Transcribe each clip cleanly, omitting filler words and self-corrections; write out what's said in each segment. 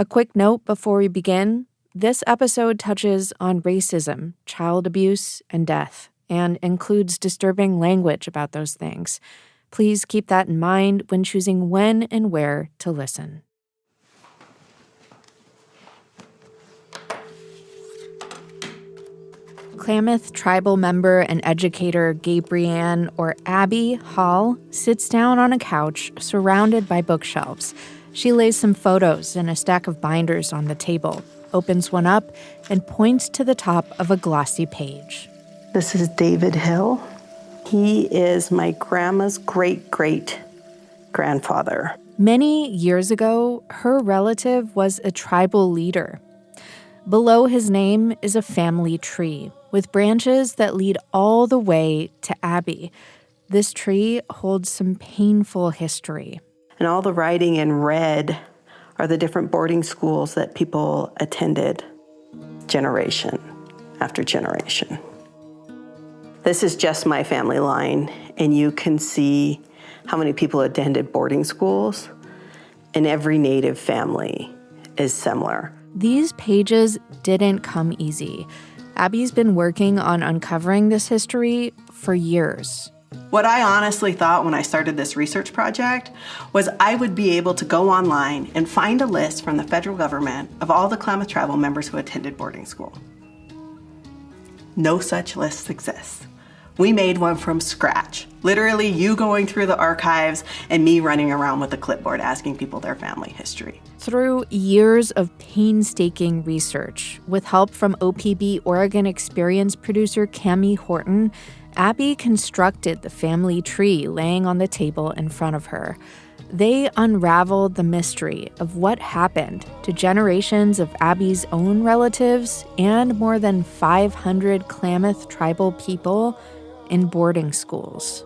A quick note before we begin. This episode touches on racism, child abuse, and death, and includes disturbing language about those things. Please keep that in mind when choosing when and where to listen. Klamath tribal member and educator Gabrianne, or Abby, Hall sits down on a couch surrounded by bookshelves. She lays some photos and a stack of binders on the table, opens one up, and points to the top of a glossy page. This is David Hill. He is my grandma's great-great-grandfather. Many years ago, her relative was a tribal leader. Below his name is a family tree with branches that lead all the way to Abby. This tree holds some painful history. And all the writing in red are the different boarding schools that people attended generation after generation. This is just my family line, and you can see how many people attended boarding schools, and every Native family is similar. These pages didn't come easy. Abby's been working on uncovering this history for years. What I honestly thought when I started this research project was I would be able to go online and find a list from the federal government of all the Klamath tribal members who attended boarding school. No such list exists. We made one from scratch. Literally, you going through the archives and me running around with a clipboard asking people their family history. Through years of painstaking research, with help from OPB Oregon Experience producer Cami Horton, Abby constructed the family tree laying on the table in front of her. They unraveled the mystery of what happened to generations of Abby's own relatives and more than 500 Klamath tribal people in boarding schools.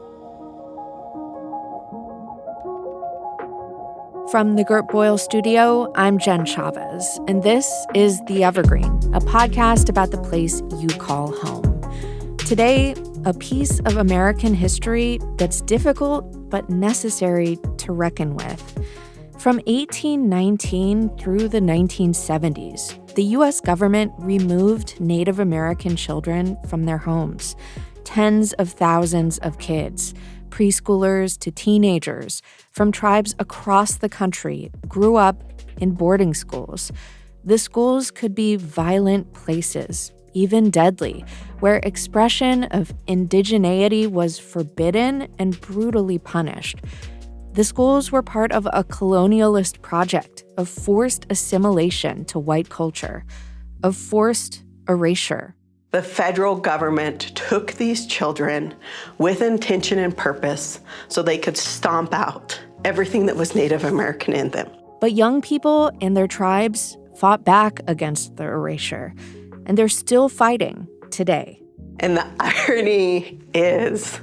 From the Gert Boyle Studio, I'm Jen Chavez, and this is The Evergreen, a podcast about the place you call home. Today, a piece of American history that's difficult but necessary to reckon with. From 1819 through the 1970s, the U.S. government removed Native American children from their homes. Tens of thousands of kids, preschoolers to teenagers, from tribes across the country grew up in boarding schools. The schools could be violent places, even deadly, where expression of indigeneity was forbidden and brutally punished. The schools were part of a colonialist project of forced assimilation to white culture, of forced erasure. The federal government took these children with intention and purpose so they could stomp out everything that was Native American in them. But young people and their tribes fought back against the erasure, and they're still fighting today. And the irony is,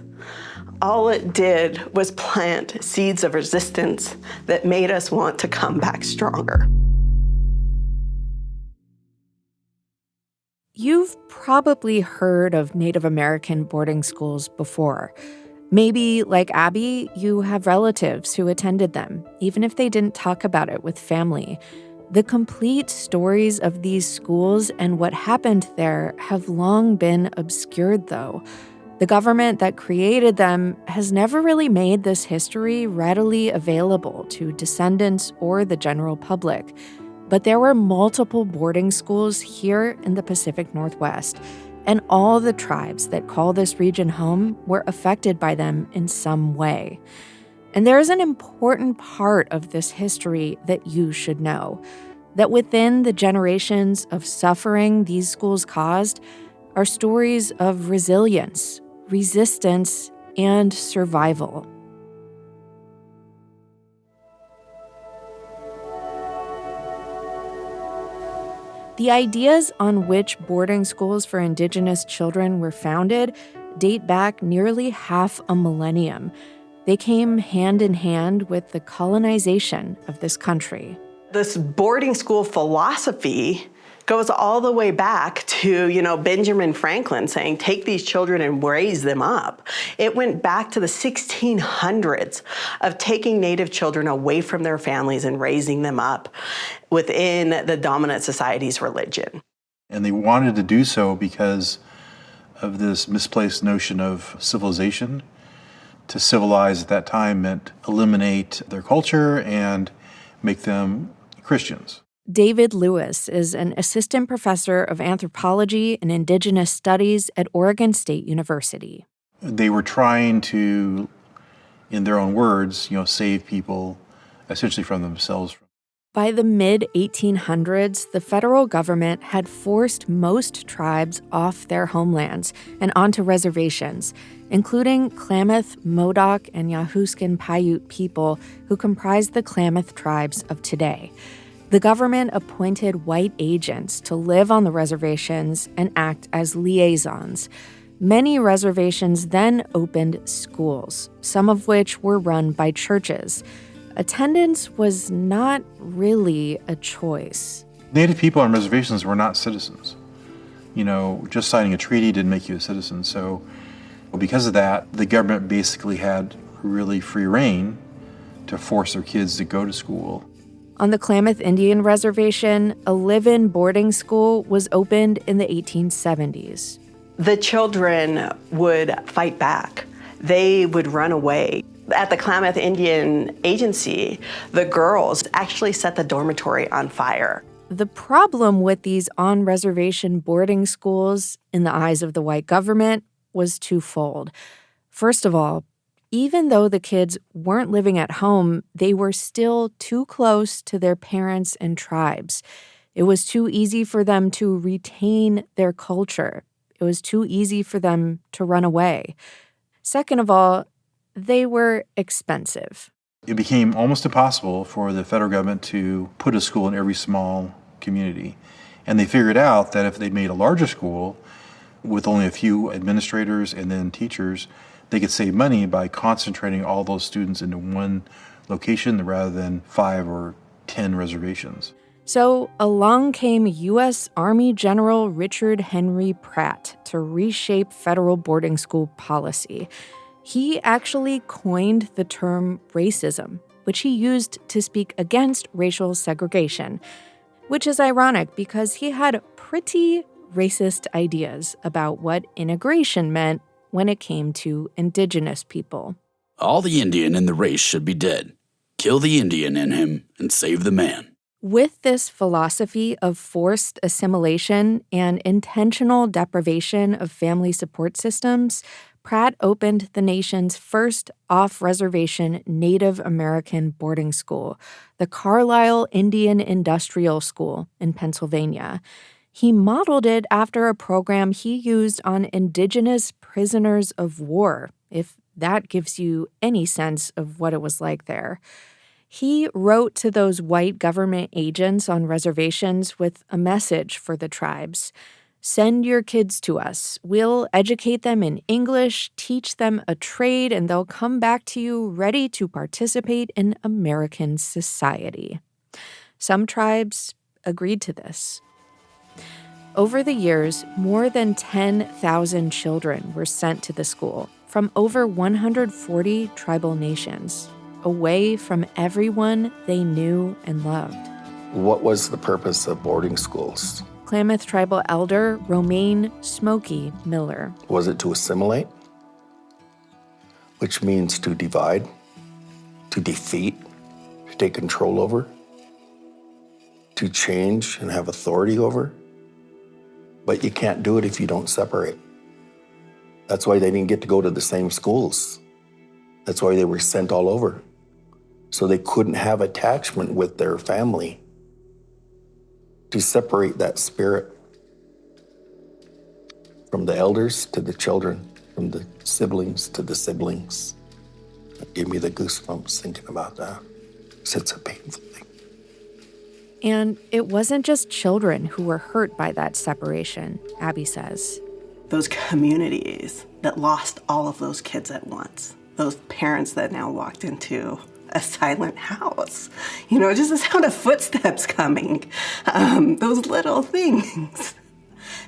all it did was plant seeds of resistance that made us want to come back stronger. You've probably heard of Native American boarding schools before. Maybe, like Abby, you have relatives who attended them, even if they didn't talk about it with family. The complete stories of these schools and what happened there have long been obscured, though. The government that created them has never really made this history readily available to descendants or the general public. But there were multiple boarding schools here in the Pacific Northwest, and all the tribes that call this region home were affected by them in some way. And there is an important part of this history that you should know, that within the generations of suffering these schools caused are stories of resilience, resistance, and survival. The ideas on which boarding schools for Indigenous children were founded date back nearly half a millennium. They came hand in hand with the colonization of this country. This boarding school philosophy goes all the way back to, Benjamin Franklin saying, take these children and raise them up. It went back to the 1600s of taking Native children away from their families and raising them up within the dominant society's religion. And they wanted to do so because of this misplaced notion of civilization. To civilize at that time meant eliminate their culture and make them Christians. David Lewis is an assistant professor of anthropology and indigenous studies at Oregon State University. They were trying to, in their own words, save people essentially from themselves. By the mid-1800s, the federal government had forced most tribes off their homelands and onto reservations, including Klamath, Modoc, and Yahuskin Paiute people who comprise the Klamath tribes of today. The government appointed white agents to live on the reservations and act as liaisons. Many reservations then opened schools, some of which were run by churches. Attendance was not really a choice. Native people on reservations were not citizens. Just signing a treaty didn't make you a citizen. So because of that, the government basically had really free rein to force their kids to go to school. On the Klamath Indian Reservation, a live-in boarding school was opened in the 1870s. The children would fight back. They would run away. At the Klamath Indian Agency, the girls actually set the dormitory on fire. The problem with these on-reservation boarding schools, in the eyes of the white government, was twofold. First of all, even though the kids weren't living at home, they were still too close to their parents and tribes. It was too easy for them to retain their culture. It was too easy for them to run away. Second of all, they were expensive. It became almost impossible for the federal government to put a school in every small community. And they figured out that if they made a larger school with only a few administrators and then teachers, they could save money by concentrating all those students into one location rather than 5 or 10 reservations. So along came U.S. Army General Richard Henry Pratt to reshape federal boarding school policy. He actually coined the term racism, which he used to speak against racial segregation, which is ironic because he had pretty racist ideas about what integration meant when it came to indigenous people. All the Indian in the race should be dead. Kill the Indian in him and save the man. With this philosophy of forced assimilation and intentional deprivation of family support systems, Pratt opened the nation's first off-reservation Native American boarding school, the Carlisle Indian Industrial School in Pennsylvania. He modeled it after a program he used on indigenous prisoners of war, if that gives you any sense of what it was like there. He wrote to those white government agents on reservations with a message for the tribes. Send your kids to us. We'll educate them in English, teach them a trade, and they'll come back to you ready to participate in American society. Some tribes agreed to this. Over the years, more than 10,000 children were sent to the school from over 140 tribal nations, away from everyone they knew and loved. What was the purpose of boarding schools? Klamath tribal elder Romaine Smokey Miller. Was it to assimilate? Which means to divide, to defeat, to take control over, to change and have authority over. But you can't do it if you don't separate. That's why they didn't get to go to the same schools. That's why they were sent all over. So they couldn't have attachment with their family to separate that spirit from the elders to the children, from the siblings to the siblings. It gave me the goosebumps thinking about that. It's a painful thing. And it wasn't just children who were hurt by that separation, Abby says. Those communities that lost all of those kids at once, those parents that now walked into a silent house. Just the sound of footsteps coming. Those little things.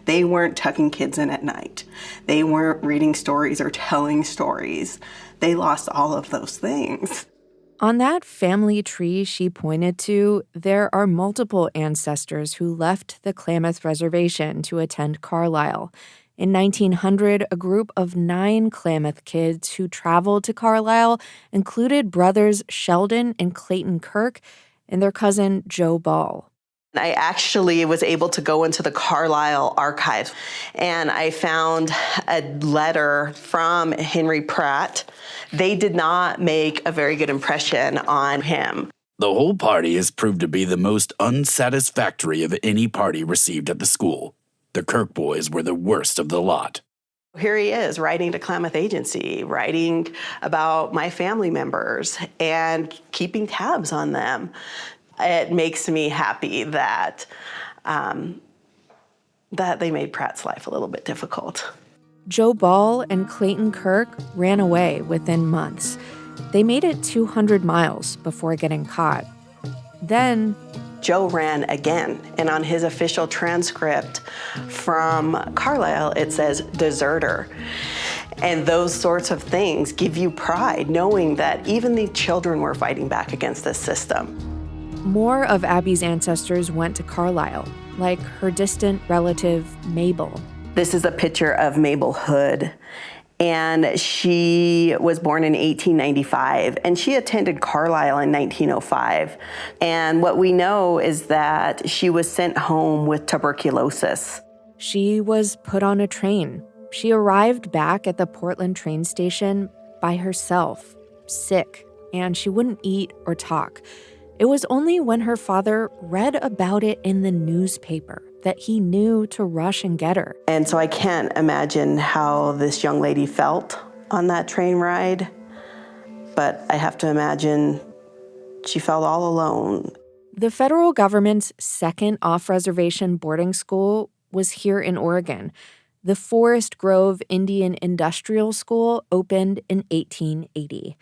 They weren't tucking kids in at night. They weren't reading stories or telling stories. They lost all of those things. On that family tree she pointed to, there are multiple ancestors who left the Klamath Reservation to attend Carlisle. In 1900, a group of 9 Klamath kids who traveled to Carlisle included brothers Sheldon and Clayton Kirk and their cousin Joe Ball. I actually was able to go into the Carlisle archives, and I found a letter from Henry Pratt. They did not make a very good impression on him. The whole party has proved to be the most unsatisfactory of any party received at the school. The Kirk boys were the worst of the lot. Here he is writing to Klamath Agency, writing about my family members and keeping tabs on them. It makes me happy that they made Pratt's life a little bit difficult. Joe Ball and Clayton Kirk ran away within months. They made it 200 miles before getting caught. Then Joe ran again, and on his official transcript from Carlisle, it says deserter. And those sorts of things give you pride, knowing that even the children were fighting back against this system. More of Abby's ancestors went to Carlisle, like her distant relative Mabel. This is a picture of Mabel Hood, and she was born in 1895, and she attended Carlisle in 1905. And what we know is that she was sent home with tuberculosis. She was put on a train. She arrived back at the Portland train station by herself, sick, and she wouldn't eat or talk. It was only when her father read about it in the newspaper that he knew to rush and get her. And so I can't imagine how this young lady felt on that train ride, but I have to imagine she felt all alone. The federal government's second off-reservation boarding school was here in Oregon. The Forest Grove Indian Industrial School opened in 1880.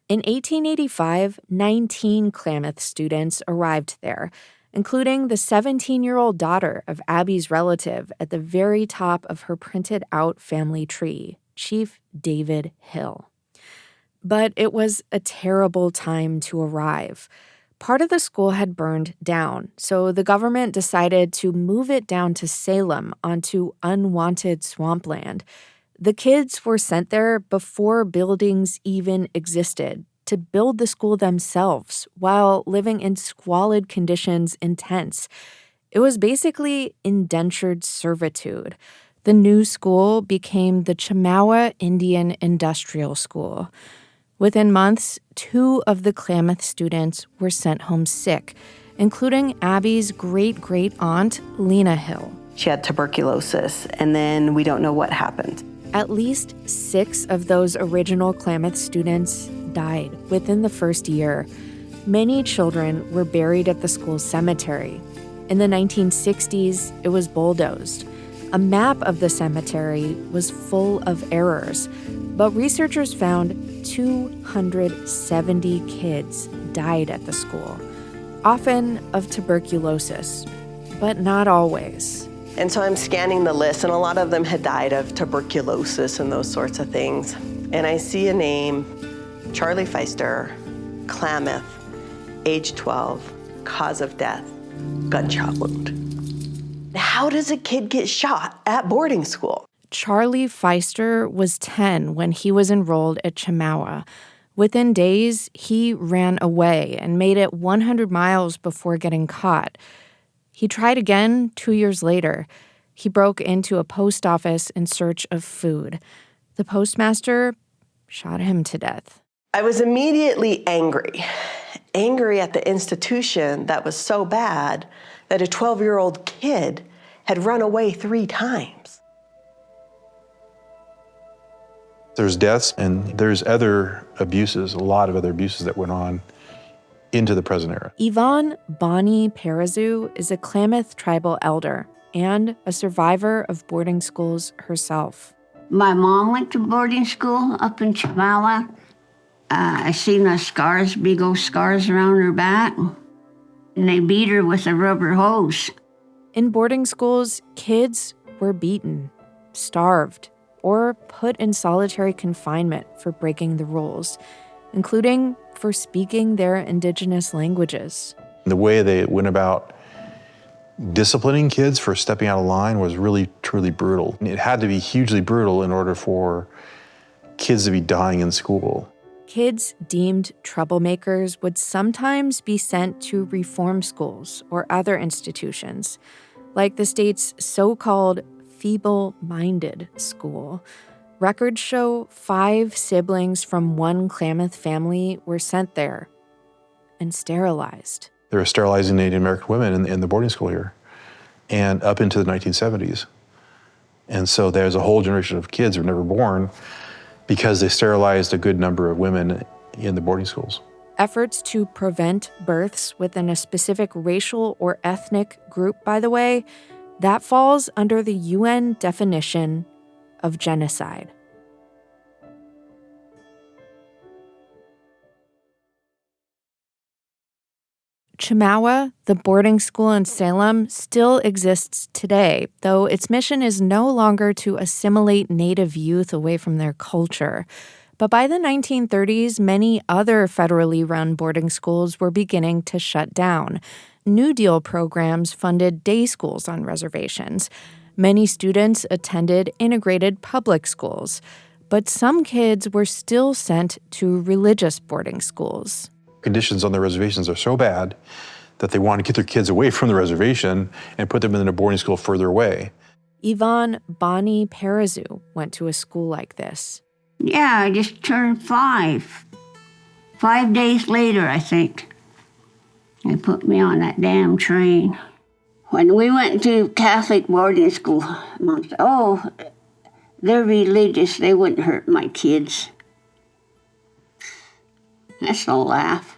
In 1885, 19 Klamath students arrived there, including the 17-year-old daughter of Abby's relative at the very top of her printed-out family tree, Chief David Hill. But it was a terrible time to arrive. Part of the school had burned down, so the government decided to move it down to Salem onto unwanted swampland. The kids were sent there before buildings even existed to build the school themselves while living in squalid conditions in tents. It was basically indentured servitude. The new school became the Chemawa Indian Industrial School. Within months, 2 of the Klamath students were sent home sick, including Abby's great-great-aunt, Lena Hill. She had tuberculosis, and then we don't know what happened. At least 6 of those original Klamath students died within the first year. Many children were buried at the school's cemetery. In the 1960s, it was bulldozed. A map of the cemetery was full of errors, but researchers found 270 kids died at the school, often of tuberculosis, but not always. And so I'm scanning the list, and a lot of them had died of tuberculosis and those sorts of things. And I see a name, Charlie Feister, Klamath, age 12, cause of death, gunshot wound. How does a kid get shot at boarding school? Charlie Feister was 10 when he was enrolled at Chemawa. Within days, he ran away and made it 100 miles before getting caught. He tried again 2 years later. He broke into a post office in search of food. The postmaster shot him to death. I was immediately angry at the institution that was so bad that a 12-year-old kid had run away 3 times. There's deaths and there's other abuses, a lot of other abuses that went on into the present era. Yvonne Bonnie Parazu is a Klamath tribal elder and a survivor of boarding schools herself. My mom went to boarding school up in Chemawa, I seen the scars, big old scars around her back, and they beat her with a rubber hose. In boarding schools, kids were beaten, starved, or put in solitary confinement for breaking the rules, including for speaking their indigenous languages. The way they went about disciplining kids for stepping out of line was really, truly brutal. It had to be hugely brutal in order for kids to be dying in school. Kids deemed troublemakers would sometimes be sent to reform schools or other institutions, like the state's so-called feeble-minded school. Records show 5 siblings from one Klamath family were sent there and sterilized. They were sterilizing Native American women in the boarding school here, and up into the 1970s. And so there's a whole generation of kids who were never born because they sterilized a good number of women in the boarding schools. Efforts to prevent births within a specific racial or ethnic group, by the way, that falls under the UN definition of genocide. Chemawa, the boarding school in Salem, still exists today, though its mission is no longer to assimilate Native youth away from their culture. But by the 1930s, many other federally run boarding schools were beginning to shut down. New Deal programs funded day schools on reservations. Many students attended integrated public schools, but some kids were still sent to religious boarding schools. Conditions on the reservations are so bad that they want to get their kids away from the reservation and put them in a boarding school further away. Yvonne Bonnie Parazu went to a school like this. Yeah, I just turned 5. 5 days later, I think. They put me on that damn train. When we went to Catholic boarding school, Mom said, oh, they're religious. They wouldn't hurt my kids. That's no laugh.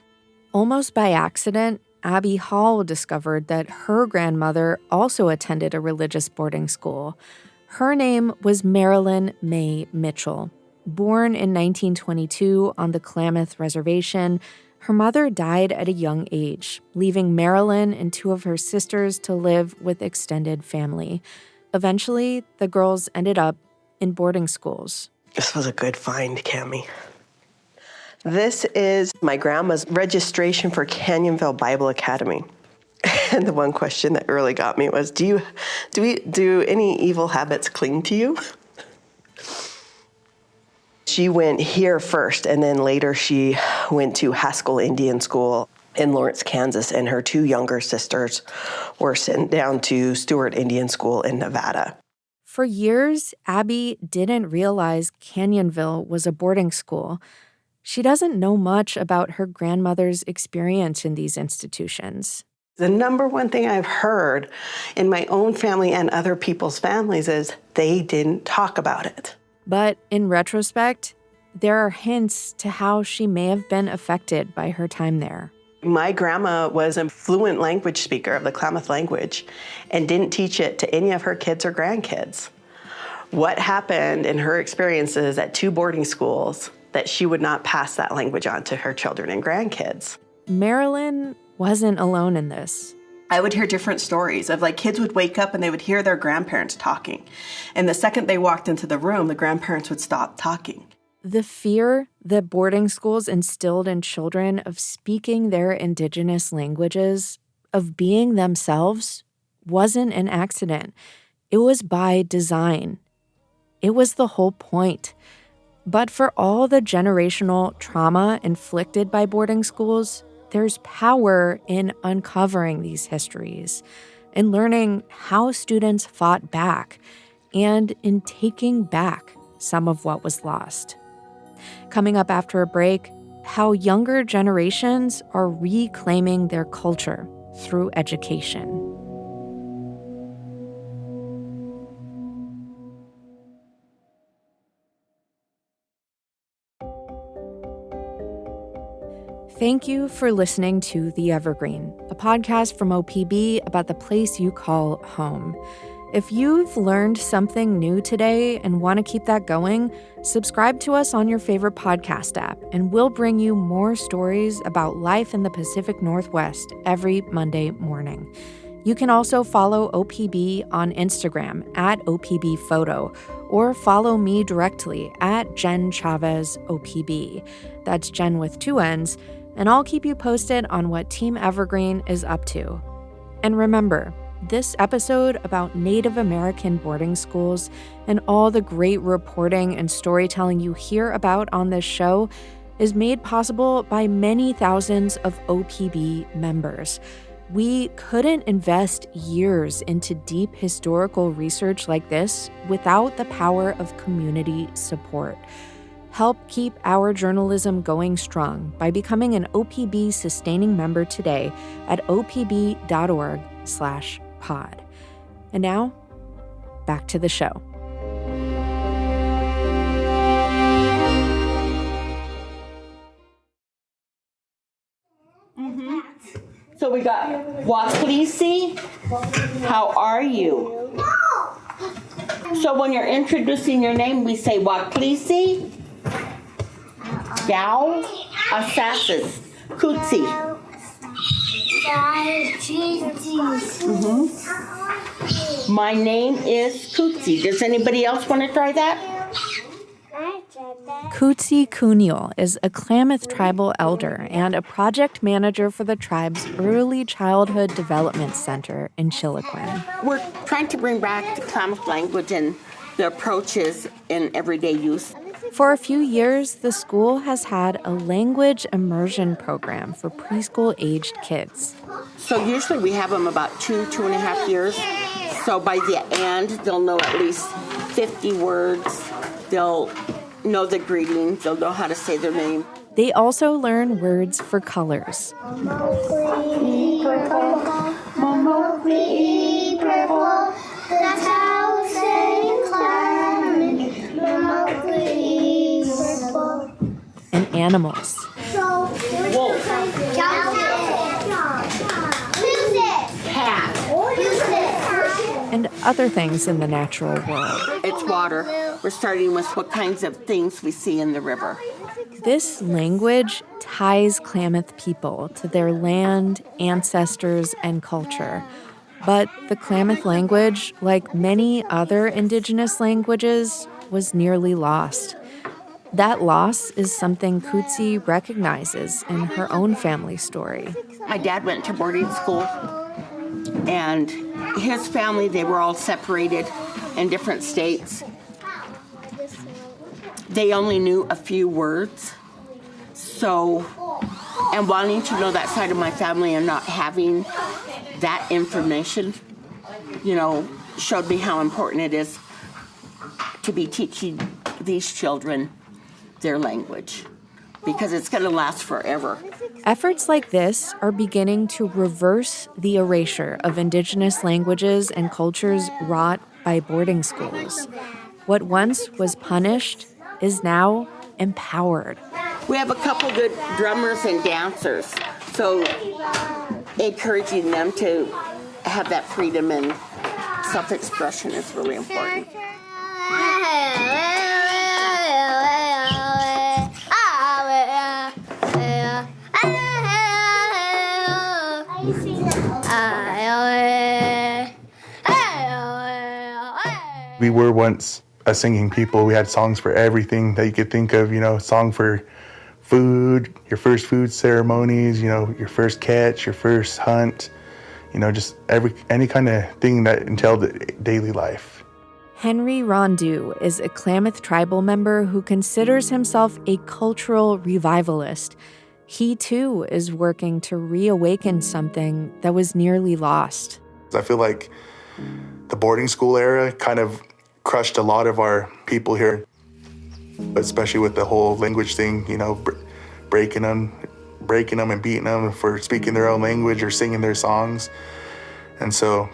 Almost by accident, Abby Hall discovered that her grandmother also attended a religious boarding school. Her name was Marilyn May Mitchell. Born in 1922 on the Klamath Reservation, her mother died at a young age, leaving Marilyn and 2 of her sisters to live with extended family. Eventually, the girls ended up in boarding schools. This was a good find, Cammie. This is my grandma's registration for Canyonville Bible Academy. And the one question that really got me was, do any evil habits cling to you? She went here first, and then later she went to Haskell Indian School in Lawrence, Kansas, and her 2 younger sisters were sent down to Stewart Indian School in Nevada. For years, Abby didn't realize Canyonville was a boarding school. She doesn't know much about her grandmother's experience in these institutions. The number one thing I've heard in my own family and other people's families is they didn't talk about it. But in retrospect, there are hints to how she may have been affected by her time there. My grandma was a fluent language speaker of the Klamath language and didn't teach it to any of her kids or grandkids. What happened in her experiences at 2 boarding schools that she would not pass that language on to her children and grandkids? Marilyn wasn't alone in this. I would hear different stories of kids would wake up and they would hear their grandparents talking. And the second they walked into the room, the grandparents would stop talking. The fear that boarding schools instilled in children of speaking their indigenous languages, of being themselves, wasn't an accident. It was by design. It was the whole point. But for all the generational trauma inflicted by boarding schools, there's power in uncovering these histories, in learning how students fought back, and in taking back some of what was lost. Coming up after a break, how younger generations are reclaiming their culture through education. Thank you for listening to The Evergreen, a podcast from OPB about the place you call home. If you've learned something new today and want to keep that going, subscribe to us on your favorite podcast app, and we'll bring you more stories about life in the Pacific Northwest every Monday morning. You can also follow OPB on Instagram at OPBphoto, or follow me directly at Jen Chavez OPB. That's Jen with 2 N's, and I'll keep you posted on what Team Evergreen is up to. And remember, this episode about Native American boarding schools and all the great reporting and storytelling you hear about on this show is made possible by many thousands of OPB members. We couldn't invest years into deep historical research like this without the power of community support. Help keep our journalism going strong by becoming an OPB sustaining member today at opb.org/pod. And now, back to the show. So we got Waklisi. How are you? So when you're introducing your name, we say Waklisi, Gal, Assassis, Kutsi. My name is Kutsi. Does anybody else want to try that? Kutsi Kuniel is a Klamath tribal elder and a project manager for the tribe's Early Childhood Development Center in Chiloquin. We're trying to bring back the Klamath language and the approaches in everyday use. For a few years, the school has had a language immersion program for preschool-aged kids. So usually we have them about 2.5 years. So by the end, they'll know at least 50 words. They'll know the greetings. They'll know how to say their name. They also learn words for colors. And animals. Wolf. Cat. And other things in the natural world. It's water. We're starting with what kinds of things we see in the river. This language ties Klamath people to their land, ancestors, and culture. But the Klamath language, like many other indigenous languages, was nearly lost. That loss is something Kutsi recognizes in her own family story. My dad went to boarding school, and his family, they were all separated in different states. They only knew a few words. So, and wanting to know that side of my family and not having that information, showed me how important it is to be teaching these children their language, because it's going to last forever. Efforts like this are beginning to reverse the erasure of indigenous languages and cultures wrought by boarding schools. What once was punished is now empowered. We have a couple good drummers and dancers, so encouraging them to have that freedom and self-expression is really important. We were once a singing people. We had songs for everything that you could think of, song for food, your first food ceremonies, your first catch, your first hunt, just any kind of thing that entailed daily life. Henry Rondeau is a Klamath tribal member who considers himself a cultural revivalist. He, too, is working to reawaken something that was nearly lost. I feel like the boarding school era kind of crushed a lot of our people here, especially with the whole language thing, breaking them and beating them for speaking their own language or singing their songs. And so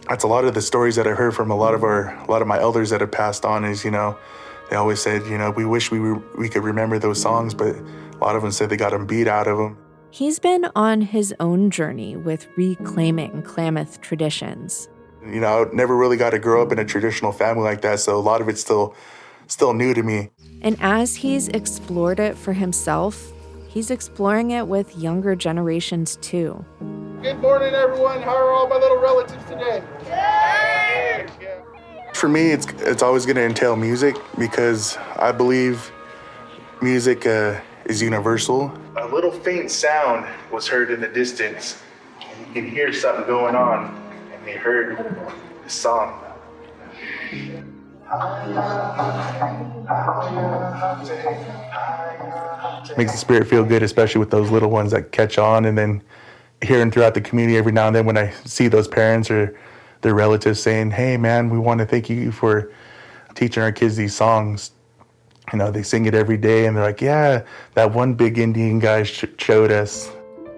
that's a lot of the stories that I heard from a lot of my elders that have passed on is, they always said, we wish we could remember those songs, but a lot of them said they got them beat out of them. He's been on his own journey with reclaiming Klamath traditions. You know, I never really got to grow up in a traditional family like that, so a lot of it's still new to me. And as he's explored it for himself, he's exploring it with younger generations too. Good morning, everyone. How are all my little relatives today? Yay! For me, it's always going to entail music because I believe music is universal. A little faint sound was heard in the distance. You can hear something going on, and they heard the song. Makes the spirit feel good, especially with those little ones that catch on, and then hearing throughout the community every now and then when I see those parents or their relatives saying, "Hey man, we want to thank you for teaching our kids these songs." You know, they sing it every day and they're like, "Yeah, that one big Indian guy showed us."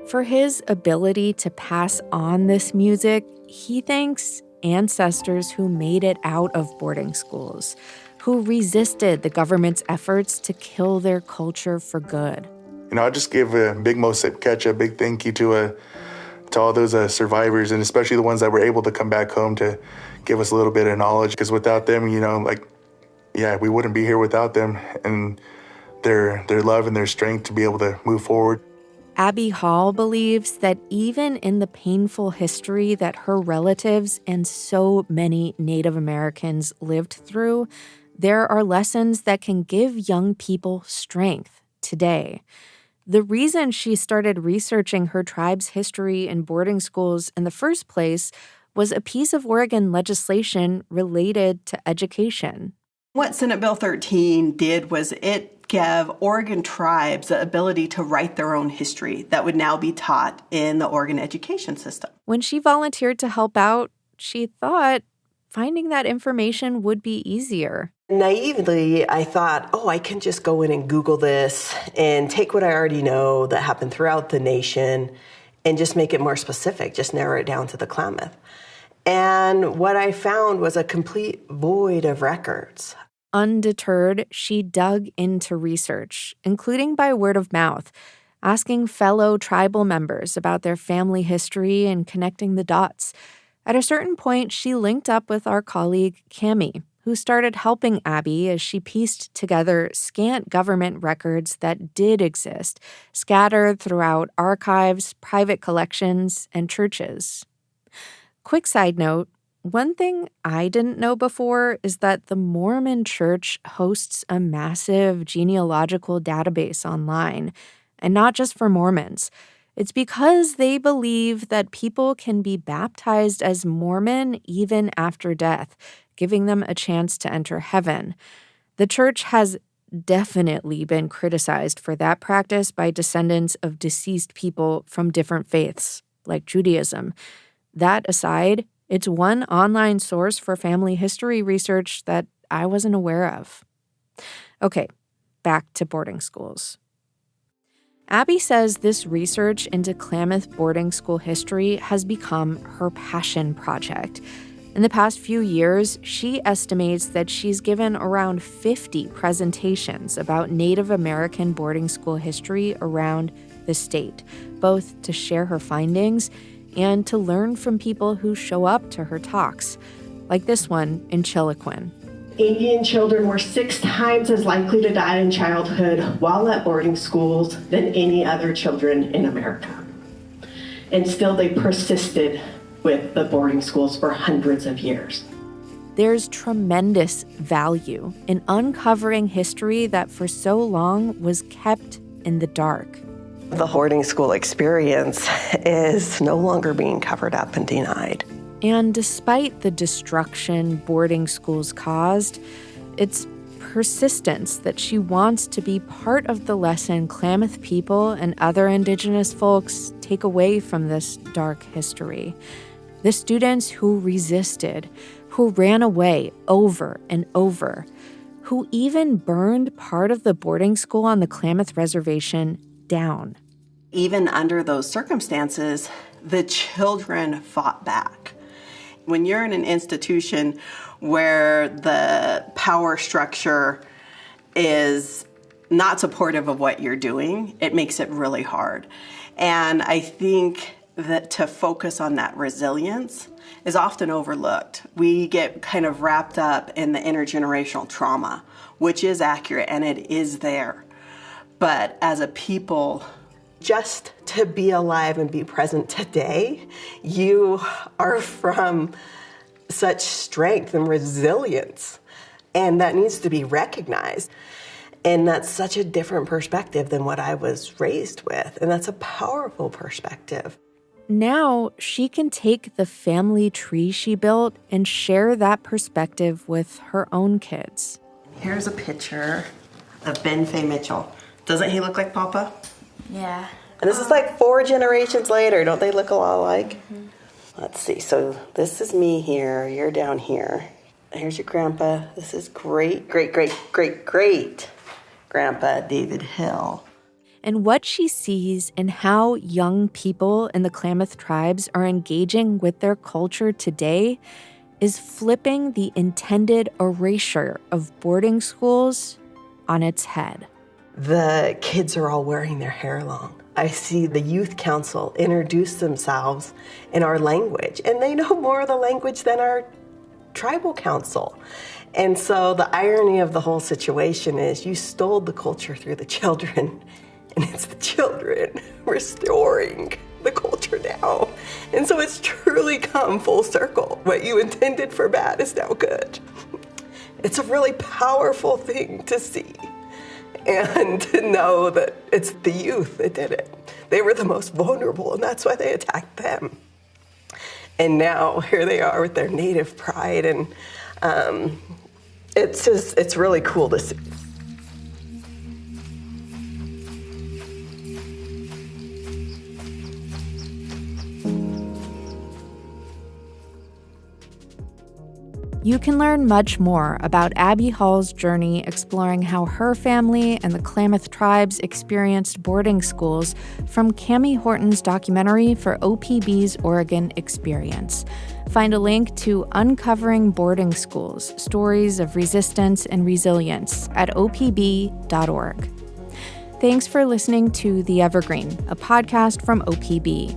For his ability to pass on this music, he thanks ancestors who made it out of boarding schools, who resisted the government's efforts to kill their culture for good. You know, I just give Big Mo Sipketch a big thank you to all those survivors, and especially the ones that were able to come back home to give us a little bit of knowledge. Because without them, you know, we wouldn't be here without them and their love and their strength to be able to move forward. Abby Hall believes that even in the painful history that her relatives and so many Native Americans lived through, there are lessons that can give young people strength today. The reason she started researching her tribe's history in boarding schools in the first place was a piece of Oregon legislation related to education. What Senate Bill 13 did was it gave Oregon tribes the ability to write their own history that would now be taught in the Oregon education system. When she volunteered to help out, she thought finding that information would be easier. Naively, I thought, I can just go in and Google this and take what I already know that happened throughout the nation and just make it more specific, just narrow it down to the Klamath. And what I found was a complete void of records. Undeterred, she dug into research, including by word of mouth, asking fellow tribal members about their family history and connecting the dots. At a certain point, she linked up with our colleague, Cammie, who started helping Abby as she pieced together scant government records that did exist, scattered throughout archives, private collections, and churches. Quick side note, one thing I didn't know before is that the Mormon Church hosts a massive genealogical database online, and not just for Mormons. It's because they believe that people can be baptized as Mormon even after death, giving them a chance to enter heaven. The church has definitely been criticized for that practice by descendants of deceased people from different faiths, like Judaism. That aside, it's one online source for family history research that I wasn't aware of. Okay, back to boarding schools. Abby says this research into Klamath boarding school history has become her passion project. In the past few years, she estimates that she's given around 50 presentations about Native American boarding school history around the state, both to share her findings and to learn from people who show up to her talks, like this one in Chiloquin. Indian children were 6 times as likely to die in childhood while at boarding schools than any other children in America. And still they persisted with the boarding schools for hundreds of years. There's tremendous value in uncovering history that for so long was kept in the dark. The boarding school experience is no longer being covered up and denied. And despite the destruction boarding schools caused, it's persistence that she wants to be part of the lesson Klamath people and other Indigenous folks take away from this dark history. The students who resisted, who ran away over and over, who even burned part of the boarding school on the Klamath Reservation down. Even under those circumstances, the children fought back. When you're in an institution where the power structure is not supportive of what you're doing, it makes it really hard. And I think that to focus on that resilience is often overlooked. We get kind of wrapped up in the intergenerational trauma, which is accurate and it is there. But as a people, just to be alive and be present today, you are from such strength and resilience, and that needs to be recognized. And that's such a different perspective than what I was raised with, and that's a powerful perspective. Now she can take the family tree she built and share that perspective with her own kids. Here's a picture of Ben Fay Mitchell. Doesn't he look like Papa? Yeah. And this is like 4 generations later. Don't they look a lot alike? Mm-hmm. Let's see. So this is me here. You're down here. Here's your grandpa. This is great grandpa David Hill. And what she sees and how young people in the Klamath tribes are engaging with their culture today is flipping the intended erasure of boarding schools on its head. The kids are all wearing their hair long. I see the youth council introduce themselves in our language, and they know more of the language than our tribal council. And so the irony of the whole situation is you stole the culture through the children, and it's the children restoring the culture now. And so it's truly come full circle. What you intended for bad is now good. It's a really powerful thing to see and to know that it's the youth that did it. They were the most vulnerable, and that's why they attacked them. And now here they are with their native pride, and it's really cool to see. You can learn much more about Abby Hall's journey exploring how her family and the Klamath tribes experienced boarding schools from Cammie Horton's documentary for OPB's Oregon Experience. Find a link to Uncovering Boarding Schools, Stories of Resistance and Resilience at opb.org. Thanks for listening to The Evergreen, a podcast from OPB.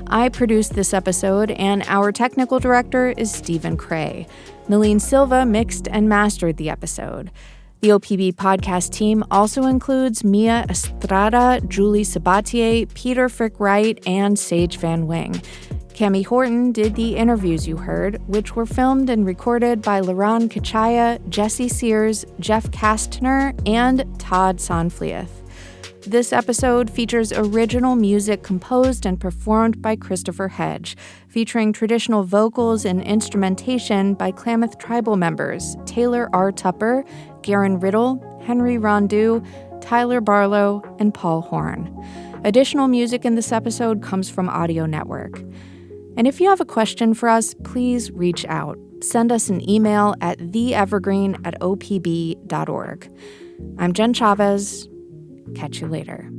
I produced this episode, and our technical director is Stephen Cray. Nalene Silva mixed and mastered the episode. The OPB podcast team also includes Mia Estrada, Julie Sabatier, Peter Frick-Wright, and Sage Van Wing. Cammie Horton did the interviews you heard, which were filmed and recorded by Laron Kachaya, Jesse Sears, Jeff Kastner, and Todd Sonflieth. This episode features original music composed and performed by Christopher Hedge, featuring traditional vocals and instrumentation by Klamath tribal members Taylor R. Tupper, Garen Riddle, Henry Rondeau, Tyler Barlow, and Paul Horn. Additional music in this episode comes from Audio Network. And if you have a question for us, please reach out. Send us an email at theevergreen@opb.org. I'm Jen Chavez. Catch you later.